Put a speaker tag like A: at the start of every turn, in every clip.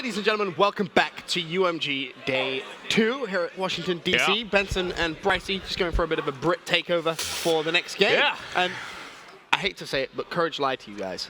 A: Ladies and gentlemen, welcome back to UMG Day 2 here at Washington, D.C.
B: Yeah.
A: Benson and Brycey just going for a bit of a Brit takeover for the next game.
B: Yeah.
A: And I hate to say it, but Courage lied to you guys.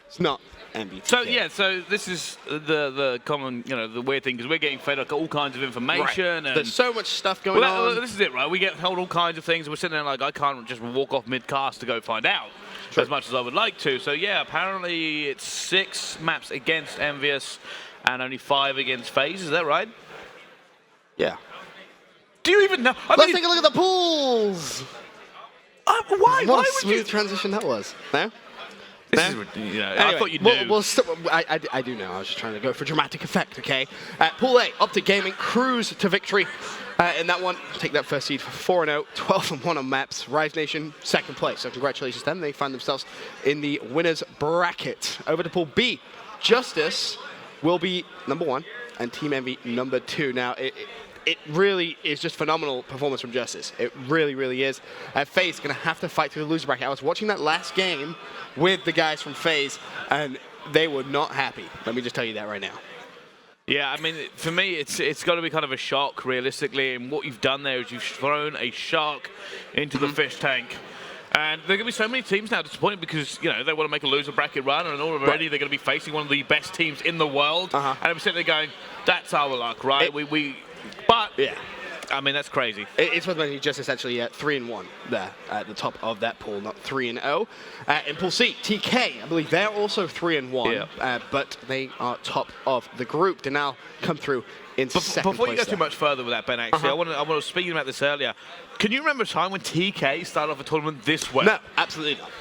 A: It's not MBTK.
B: So yeah, so this is the common, the weird thing, because we're getting fed like all kinds of information.
A: Right.
B: And
A: There's so much stuff going on.
B: This is it, right? We get told all kinds of things, and we're sitting there like, I can't just walk off mid-cast to go find out.
A: True.
B: As much as I would like to. So yeah, apparently it's 6 maps against Envious and only 5 against FaZe. Is that right?
A: Yeah.
B: Do you even know?
A: Let's take a look at the pools.
B: Why?
A: What
B: Why
A: a
B: would
A: smooth
B: you?
A: transition that was. No?
B: This
A: No?
B: is,
A: Anyway,
B: I thought you knew.
A: I do know. I was just trying to go for dramatic effect, okay? Pool A, OpTic Gaming cruise to victory in that one. Take that first seed for 4-0, 12-1 on maps. Rise Nation, second place. So congratulations to them. They find themselves in the winner's bracket. Over to Pool B, Justice will be number 1 and Team Envy number 2. Now, it really is just phenomenal performance from Justice. It really, really is. FaZe is going to have to fight through the loser bracket. I was watching that last game with the guys from FaZe, and they were not happy. Let me just tell you that right now.
B: Yeah, I mean, for me, it's got to be kind of a shock, realistically. And what you've done there is you've thrown a shark into the fish tank. And there are going to be so many teams now disappointed because, they want to make a loser bracket run, and already they're going to be facing one of the best teams in the world. And I'm sitting there going, that's our luck, right? But, yeah, I mean, that's crazy.
A: It's worth mentioning just essentially 3-1 there at the top of that pool, not 3-0. In Pool C, TK, I believe they're also 3-1, but they are top of the group. They now come through in second place.
B: Before you go too much further with that, Ben, actually, I was speaking about this earlier. Can you remember a time when TK started off a tournament this way?
A: No, absolutely not.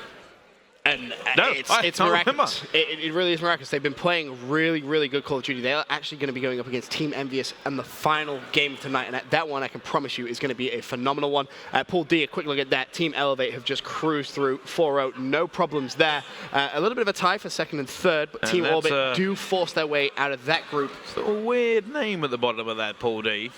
A: And it's miraculous. It really is miraculous. They've been playing really, really good Call of Duty. They're actually going to be going up against Team Envious in the final game of tonight. And that one, I can promise you, is going to be a phenomenal one. Pool D, a quick look at that. Team Elevate have just cruised through 4-0. No problems there. A little bit of a tie for second and third, but Team Orbit do force their way out of that group.
B: It's a weird name at the bottom of that, Pool D.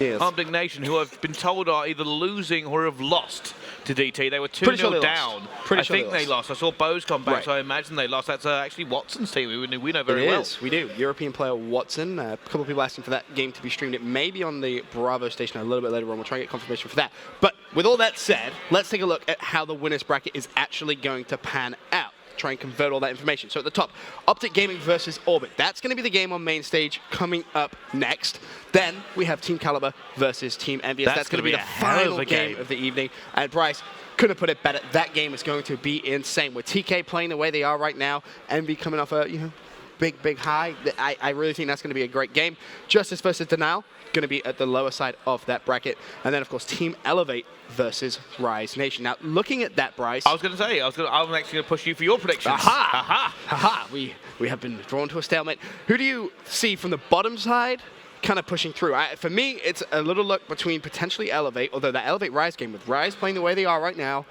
A: Yes.
B: OpTic Nation, who I've been told are either losing or have lost to DT. They were 2-0 down. I think they lost. I saw Bose come back, so I imagine they lost. That's actually Watson's team. We know very well.
A: We do. European player Watson. A couple of people asking for that game to be streamed. It may be on the Bravo station a little bit later on. We'll try and get confirmation for that. But with all that said, let's take a look at how the winner's bracket is actually going to pan out. Try and convert all that information. So at the top, OpTic Gaming versus Orbit. That's going to be the game on main stage coming up next. Then we have Team Caliber versus Team Envious. That's going to be the final game of the evening. And Bryce couldn't have put it better. That game is going to be insane. With TK playing the way they are right now, Envy coming off a big high. I really think that's going to be a great game. Justice versus Denial, going to be at the lower side of that bracket. And then, of course, Team Elevate versus Rise Nation. Now, looking at that, Bryce.
B: I was going to say, I'm actually going to push you for your predictions.
A: Aha! We have been drawn to a stalemate. Who do you see from the bottom side kind of pushing through? For me, it's a little look between potentially Elevate, although that Elevate-Rise game, with Rise playing the way they are right now,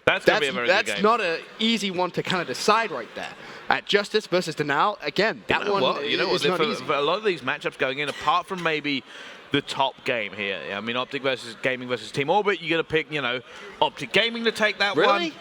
B: that's going to be a very good game.
A: That's not an easy one to kind of decide right there. Justice versus Denial, again, that one is not easy.
B: For a lot of these matchups going in, apart from maybe the top game here, I mean, OpTic versus Gaming versus Team Orbit, you're going to pick, OpTic Gaming to take that one.
A: Really?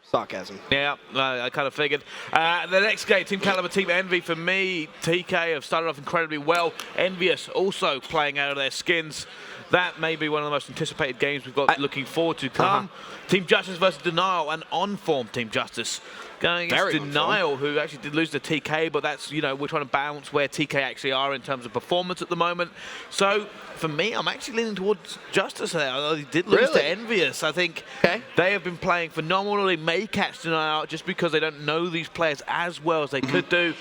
A: Sarcasm.
B: Yeah, I kind of figured. The next game, Team Caliber, Team Envy. For me, TK have started off incredibly well. Envious also playing out of their skins. That may be one of the most anticipated games we've got looking forward to come. Team Justice versus Denial, and on-form Team Justice. Going against Denial, who actually did lose to TK, but that's, we're trying to balance where TK actually are in terms of performance at the moment. So, for me, I'm actually leaning towards Justice there. Although they did lose to Envious. I think they have been playing phenomenally. May catch Denial just because they don't know these players as well as they could do.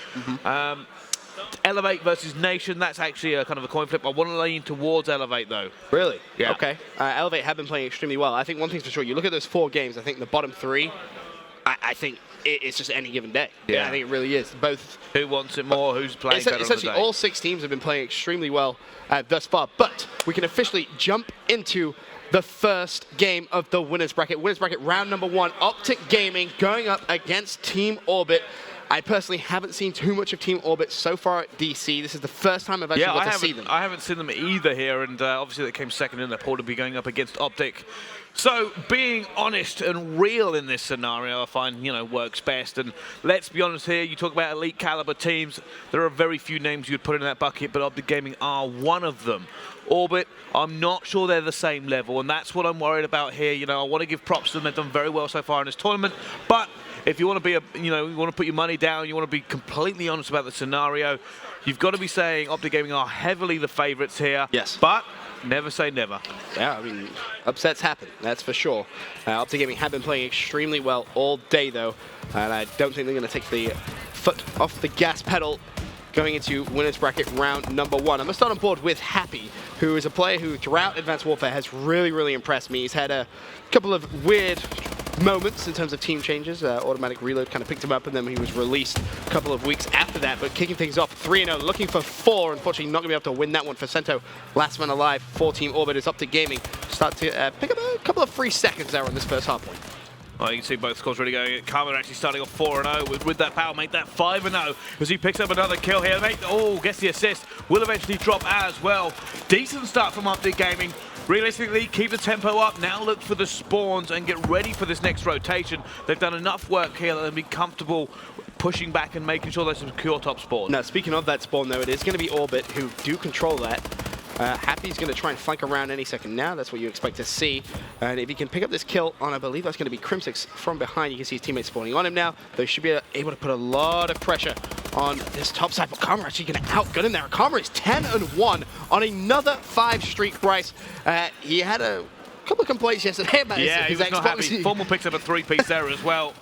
B: Elevate versus Nation, that's actually a kind of a coin flip. I want to lean towards Elevate, though.
A: Really?
B: Yeah.
A: Okay. Elevate have been playing extremely well. I think one thing's for sure, you look at those 4 games, I think the bottom 3, I think it's just any given day. Yeah, I think it really is. Both.
B: Who wants it more? Who's playing better on the day?
A: Essentially, all 6 teams have been playing extremely well thus far. But we can officially jump into the first game of the winner's bracket. Winner's bracket round number 1, OpTic Gaming going up against Team Orbit. I personally haven't seen too much of Team Orbit so far at DC. This is the first time I've actually got to see them.
B: I haven't seen them either here, and obviously they came second in their pool to be going up against OpTic. So being honest and real in this scenario, I find, works best. And let's be honest here, you talk about elite caliber teams, there are very few names you'd put in that bucket, but OpTic Gaming are one of them. Orbit, I'm not sure they're the same level, and that's what I'm worried about here. I want to give props to them. They've done very well so far in this tournament, but if you want to be you want to put your money down, you want to be completely honest about the scenario, you've got to be saying OpTic Gaming are heavily the favorites here.
A: Yes.
B: But never say never.
A: Yeah, I mean, upsets happen, that's for sure. OpTic Gaming have been playing extremely well all day, though, and I don't think they're going to take the foot off the gas pedal going into winners bracket round number 1. I'm going to start on board with Happy, who is a player who throughout Advanced Warfare has really impressed me. He's had a couple of weird moments in terms of team changes. Automatic reload kind of picked him up, and then he was released a couple of weeks after that. But kicking things off 3-0, looking for 4. Unfortunately, not going to be able to win that one for Cento. Last man alive for Team Orbit is OpTic Gaming. Start to pick up a couple of free seconds there on this first hardpoint.
B: Well, you can see both scores really going. Karma actually starting off 4-0 with that power, make that 5-0 as he picks up another kill here. Gets the assist. Will eventually drop as well. Decent start from OpTic Gaming. Realistically, keep the tempo up. Now look for the spawns and get ready for this next rotation. They've done enough work here that they'll be comfortable pushing back and making sure they secure top spawn.
A: Now, speaking of that spawn, though, it is going to be Orbit who do control that. Happy's going to try and flank around any second now. That's what you expect to see. And if he can pick up this kill on, I believe that's going to be Crimsix from behind. You can see his teammates spawning on him now. They should be able to put a lot of pressure on this top side. But Karma actually going to outgun him there. Karma is 10-1 on another 5-streak, Bryce. He had a couple of complaints yesterday about his
B: was not happy.
A: Xbox.
B: Formal picks up a 3-piece there as well.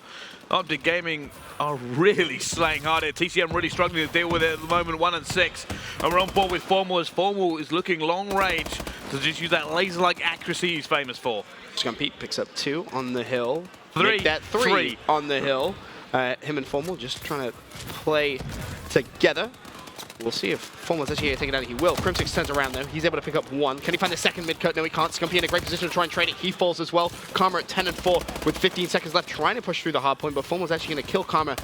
B: OpTic Gaming are really slaying hard here. TCM really struggling to deal with it at the moment, 1-6. And we're on board with Formal, as Formal is looking long range to just use that laser-like accuracy he's famous for.
A: Scumpy picks up 2 on the hill.
B: 3.
A: Make that 3 on the hill. Him and Formal just trying to play together. We'll see if Formal's actually going to take it out. He will. Crimsix turns around, though. He's able to pick up 1. Can he find the second mid-cut? No, he can't. Scumpy in a great position to try and trade it. He falls as well. Karma at 10-4 with 15 seconds left, trying to push through the hard point, but Formal's actually going to kill Karma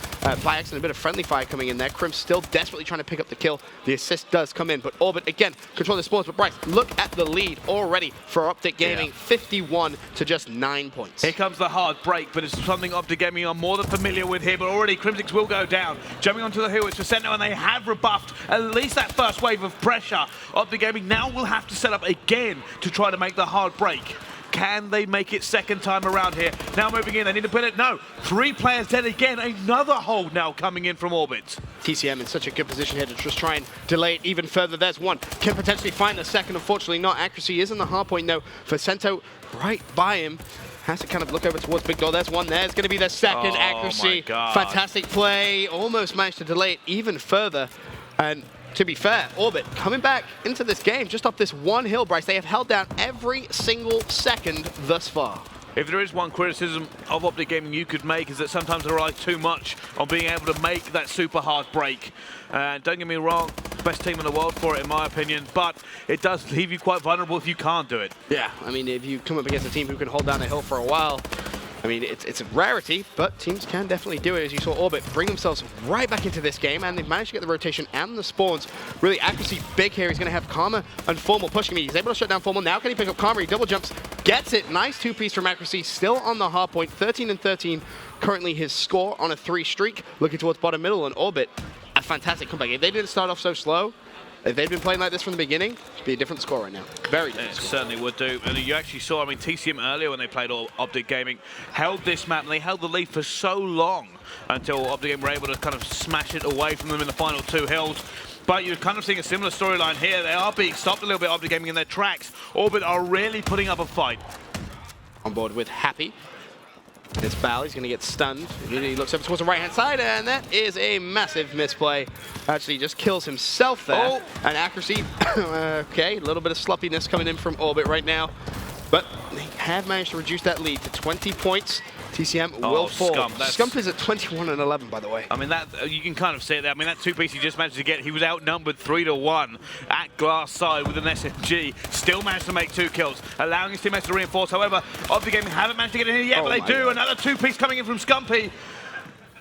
A: by accident. A bit of friendly fire coming in there. Crim still desperately trying to pick up the kill. The assist does come in, but Orbit, again, control the spawns. But Bryce, look at the lead already for OpTic Gaming. 51 to just 9 points.
B: Here comes the hard break, but it's something OpTic Gaming are more than familiar with here, but already Crimsix will go down. Jumping onto the hill, it's for Cento, and they have rebuffed at least that first wave of pressure. OpTic Gaming now will have to set up again to try to make the hard break. Can they make it second time around here? Now moving in, they need to put it. No, 3 players dead again. Another hold now coming in from Orbit.
A: TCM in such a good position here to just try and delay it even further. There's 1. Can potentially find the second. Unfortunately not. Accuracy is in the hard point, though, for Cento right by him. Has to kind of look over towards Big Door. There's 1 there. It's going to be the second. Accuracy.
B: My God.
A: Fantastic play. Almost managed to delay it even further. And to be fair, Orbit coming back into this game just off this 1 hill, Bryce. They have held down every single second thus far.
B: If there is one criticism of OpTic Gaming you could make, is that sometimes they rely too much on being able to make that super hard break. And don't get me wrong, best team in the world for it in my opinion, but it does leave you quite vulnerable if you can't do it.
A: Yeah, I mean, if you come up against a team who can hold down a hill for a while, I mean, it's a rarity, but teams can definitely do it. As you saw Orbit bring themselves right back into this game, and they've managed to get the rotation and the spawns. Really, accuracy big here. He's going to have Karma and Formal pushing me. He's able to shut down Formal. Now can he pick up Karma? He double jumps, gets it. Nice 2-piece from accuracy. Still on the hard point. 13-13. Currently his score on a 3 streak. Looking towards bottom middle, and Orbit, a fantastic comeback. If they didn't start off so slow, if they'd been playing like this from the beginning, it'd be a different score right now. Very different.
B: It certainly would do. And you actually saw, I mean, TCM earlier when they played OpTic Gaming held this map, and they held the lead for so long until OpTic Gaming were able to kind of smash it away from them in the final 2 hills. But you're kind of seeing a similar storyline here. They are being stopped a little bit, OpTic Gaming, in their tracks. Orbit are really putting up a fight.
A: On board with Happy. It's Bal, he's going to get stunned. He looks over towards the right-hand side, and that is a massive misplay. Actually just kills himself there.
B: Oh.
A: And accuracy, okay, a little bit of sloppiness coming in from Orbit right now. But they have managed to reduce that lead to 20 points. TCM will fall. Scump is at 21-11, by the way.
B: I mean, that you can kind of see it there. I mean, that 2-piece he just managed to get, he was outnumbered 3-1 at glass side with an SMG. Still managed to make 2 kills, allowing his teammates to reinforce. However, OpTic Gaming haven't managed to get in here yet, but they do. Another 2-piece coming in from Scumpy.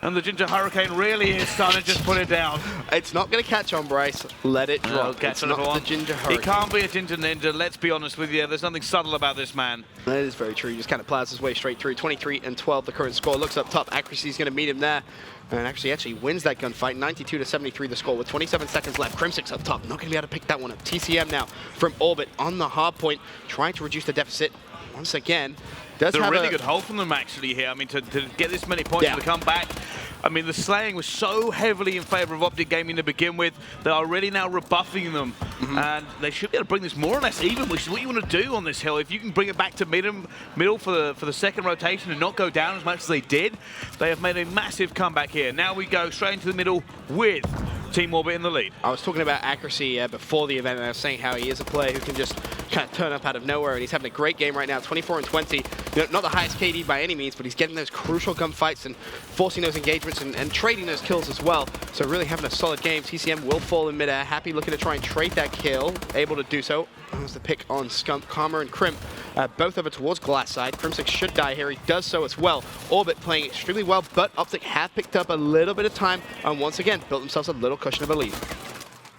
B: And the Ginger Hurricane really is starting to just put it down.
A: It's not going to catch on, Bryce. Let it drop.
B: Catch
A: it's
B: on,
A: not
B: everyone.
A: the Ginger Hurricane.
B: He can't be a Ginger Ninja, let's be honest with you. There's nothing subtle about this man.
A: That is very true. He just kind of plows his way straight through. 23 and 12, the current score. Looks up top. Accuracy is going to meet him there. And actually wins that gunfight. 92 to 73 the score with 27 seconds left. Crimsix up top. Not going to be able to pick that one up. TCM now from Orbit on the hard point, trying to reduce the deficit once again.
B: It's a really good hold from them actually here. I mean, to get this many points to come back. I mean, the slaying was so heavily in favor of OpTic Gaming to begin with. They're already now rebuffing them. And they should be able to bring this more or less even, which is what you want to do on this hill. If you can bring it back to middle for the second rotation and not go down as much as they did, they have made a massive comeback here. Now we go straight into the middle with Team Orbit in the lead.
A: I was talking about accuracy before the event, and I was saying how he is a player who can just kind of turn up out of nowhere, and he's having a great game right now, 24 and 20. You know, not the highest KD by any means, but he's getting those crucial gunfights and forcing those engagements and trading those kills as well. So really having a solid game. TCM will fall in midair. Happy looking to try and trade that kill. Able to do so. That was the pick on Scump, Karma, and Crim. Both over towards glass side. Crimsix should die here. He does so as well. Orbit playing extremely well, but OpTic have picked up a little bit of time and once again built themselves a little cushion of a lead.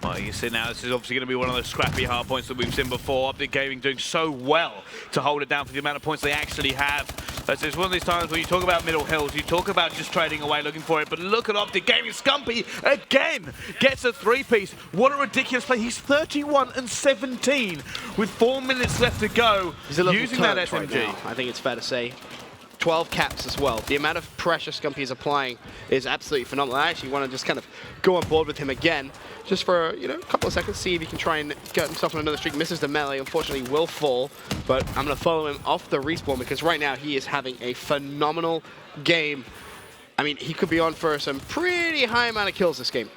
B: Well, you see now, this is obviously going to be one of those scrappy hard points that we've seen before. OpTic Gaming doing so well to hold it down for the amount of points they actually have. It's one of these times when you talk about middle hills, you talk about just trading away, looking for it, but look at OpTic Gaming. Scumpy, again, gets a three-piece. What a ridiculous play. He's 31 and 17 with 4 minutes left to go using that SMG.
A: Right now, I think it's fair to say. 12 caps as well. The amount of pressure Scumpy is applying is absolutely phenomenal. I actually want to just kind of go on board with him again, just for a couple of seconds, see if he can try and get himself on another streak. Misses the melee, unfortunately will fall, but I'm going to follow him off the respawn because right now he is having a phenomenal game. I mean, he could be on for some pretty high amount of kills this game.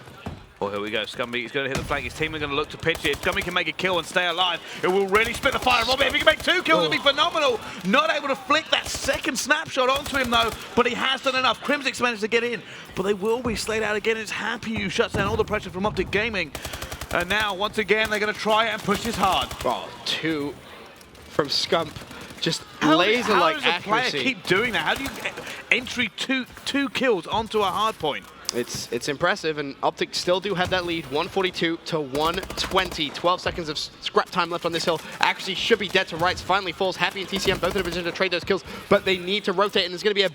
B: Well, here we go. Scumpy is going to hit the flank. His team are going to look to pitch it. If Scumpy can make a kill and stay alive, it will really split the fire. Robert, if he can make 2 kills, it'll be phenomenal. Not able to flick that second snapshot onto him, though, but he has done enough. Crimsix managed to get in, but they will be slayed out again. It's Happy who shuts down all the pressure from OpTic Gaming. And now, once again, they're going to try and push this hard.
A: Oh, 2 from Scump. Just laser-like accuracy.
B: How does a player keep doing that? How do you entry two kills onto a hard point?
A: It's impressive, and OpTic still do have that lead, 142 to 120. 12 seconds of scrap time left on this hill. Accuracy should be dead to rights. Finally falls. Happy and TCM both in a position to trade those kills, but they need to rotate, and there's going to be a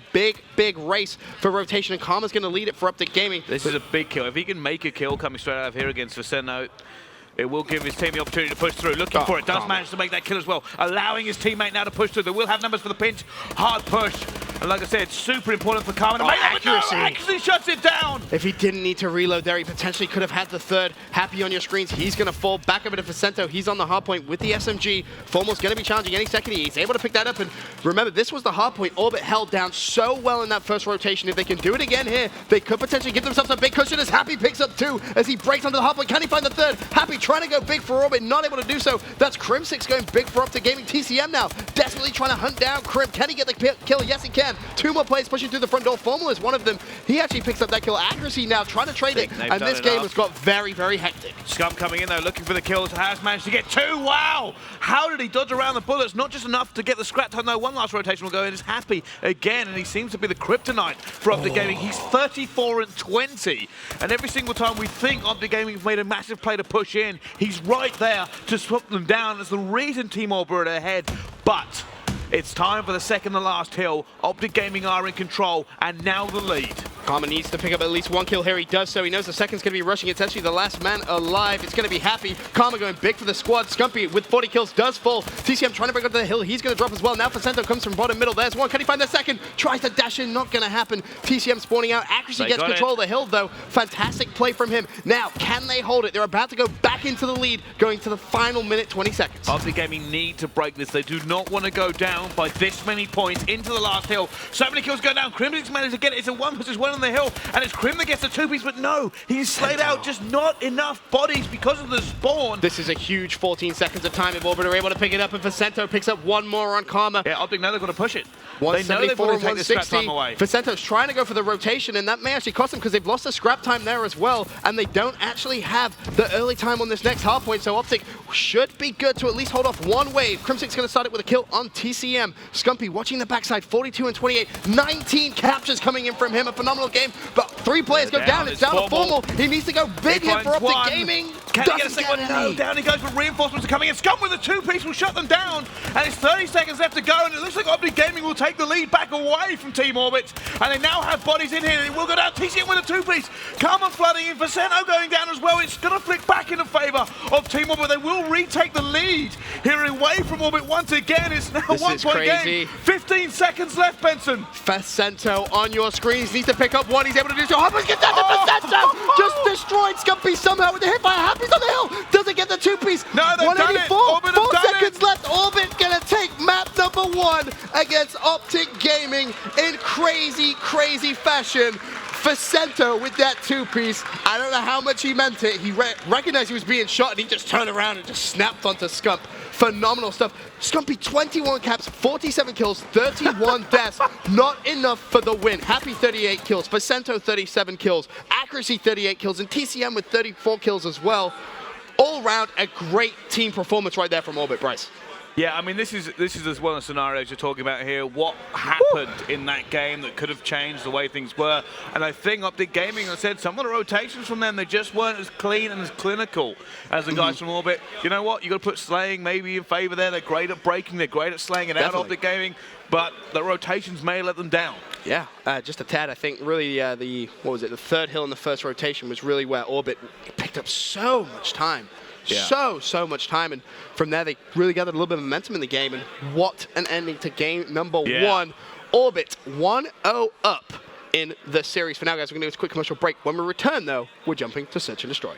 A: big race for rotation, and Karma's going to lead it for OpTic Gaming.
B: This is a big kill. If he can make a kill coming straight out of here against Viceno, it will give his team the opportunity to push through. Looking for it. Does manage to make that kill as well, allowing his teammate now to push through. They will have numbers for the pinch. Hard push. And like I said, super important for Karma.
A: Accuracy.
B: Actually shuts it down.
A: If he didn't need to reload there, he potentially could have had the third. Happy on your screens. He's going to fall back over to Vicento. He's on the hard point with the SMG. Formal's going to be challenging any second. He's able to pick that up. And remember, this was the hard point. Orbit held down so well in that first rotation. If they can do it again here, they could potentially give themselves a big cushion as Happy picks up 2 as he breaks onto the hard point. Can he find the third? Happy trying to go big for Orbit, not able to do so. That's Crimsix going big for OpTic Gaming. TCM now desperately trying to hunt down Crim. Can he get the kill? Yes, he can. 2 more players pushing through the front door. Formal is one of them. He actually picks up that kill. Accuracy now trying to trade it, and this game has got very hectic.
B: Scump coming in though, looking for the kills. Has managed to get 2. Wow! How did he dodge around the bullets? Not just enough to get the scrap time though. One last rotation will go in. Is Happy again, and he seems to be the kryptonite for OpTic Gaming. He's 34 and 20, and every single time we think OpTic Gaming have made a massive play to push in, he's right there to swap them down. That's the reason Team Orbit are ahead, but it's time for the second to last hill. OpTic Gaming are in control, and now the lead.
A: Karma needs to pick up at least 1 kill here. He does so. He knows the second's going to be rushing. It's actually the last man alive. It's going to be Happy. Karma going big for the squad. Scumpy with 40 kills does fall. TCM trying to break onto the hill. He's going to drop as well. Now Vicento comes from bottom middle. There's one. Can he find the second? Tries to dash in. Not going to happen. TCM spawning out. Accuracy gets control of the hill, though. Fantastic play from him. Now, can they hold it? They're about to go back into the lead, going to the final minute, 20 seconds.
B: OpTic Gaming need to break this. They do not want to go down by this many points into the last hill. So many kills go down. Crimsix managed to get it. It's a 1 versus 1 on the hill, and it's Crim that gets the 2-piece, but no, he's slayed out. Just not enough bodies because of the spawn.
A: This is a huge 14 seconds of time if Orbit are able to pick it up, and Vicento picks up 1 more on Karma.
B: Yeah, OpTic know they're going to push it.
A: 174 and 160.
B: Away.
A: Vicento's trying to go for the rotation, and that may actually cost them because they've lost the scrap time there as well, and they don't actually have the early time on this next hard point, so OpTic should be good to at least hold off 1 wave. Crimsix going to start it with a kill on TCM. Scumpy watching the backside, 42 and 28. 19 captures coming in from him. A phenomenal phenomenal game, but 3 players go down. It's down to Formal. He needs to go big here for OpTic Gaming.
B: Can he get a second one? No, down he goes, but reinforcements are coming in. Scum with a 2-piece will shut them down, and it's 30 seconds left to go, and it looks like OpTic Gaming will take the lead back away from Team Orbit, and they now have bodies in here, and it will go down. TCM with a 2-piece. Karma flooding in, Vicento going down as well. It's going to flick back in favour of Team Orbit. They will retake the lead here away from Orbit once again. It's now a 1-point game. 15 seconds left, Benson.
A: Vicento on your screens needs to pick up one. He's able to do so. Hopper's gets down to Vicento. Just destroyed Scumpy somehow with the hit by Happy's on the hill. Doesn't get the 2-piece.
B: No, they've done it.
A: 4 seconds left. Orbit gonna take map number 1 against OpTic Gaming in crazy, crazy fashion. Vicento with that 2-piece. I don't know how much he meant it. He recognized he was being shot and he just turned around and just snapped onto Scump. Phenomenal stuff. Scumpy 21 caps, 47 kills, 31 deaths. Not enough for the win. Happy 38 kills, Vicento 37 kills, Accuracy 38 kills, and TCM with 34 kills as well. All round a great team performance right there from Orbit, Bryce.
B: Yeah, I mean, this is one of the scenarios you're talking about here. What happened in that game that could have changed the way things were? And I think OpTic Gaming, I said, some of the rotations from them, they just weren't as clean and as clinical as the guys from Orbit. You know what? You got to put slaying maybe in favor there. They're great at breaking. They're great at slaying it out, OpTic Gaming. But the rotations may let them down.
A: Yeah, just a tad. I think really the third hill in the first rotation was really where Orbit picked up so much time. Yeah. So much time, and from there they really gathered a little bit of momentum in the game, and what an ending to game number 1. Orbit 1-0 up in the series. For now, guys, we're going to do a quick commercial break. When we return, though, we're jumping to Search and Destroy.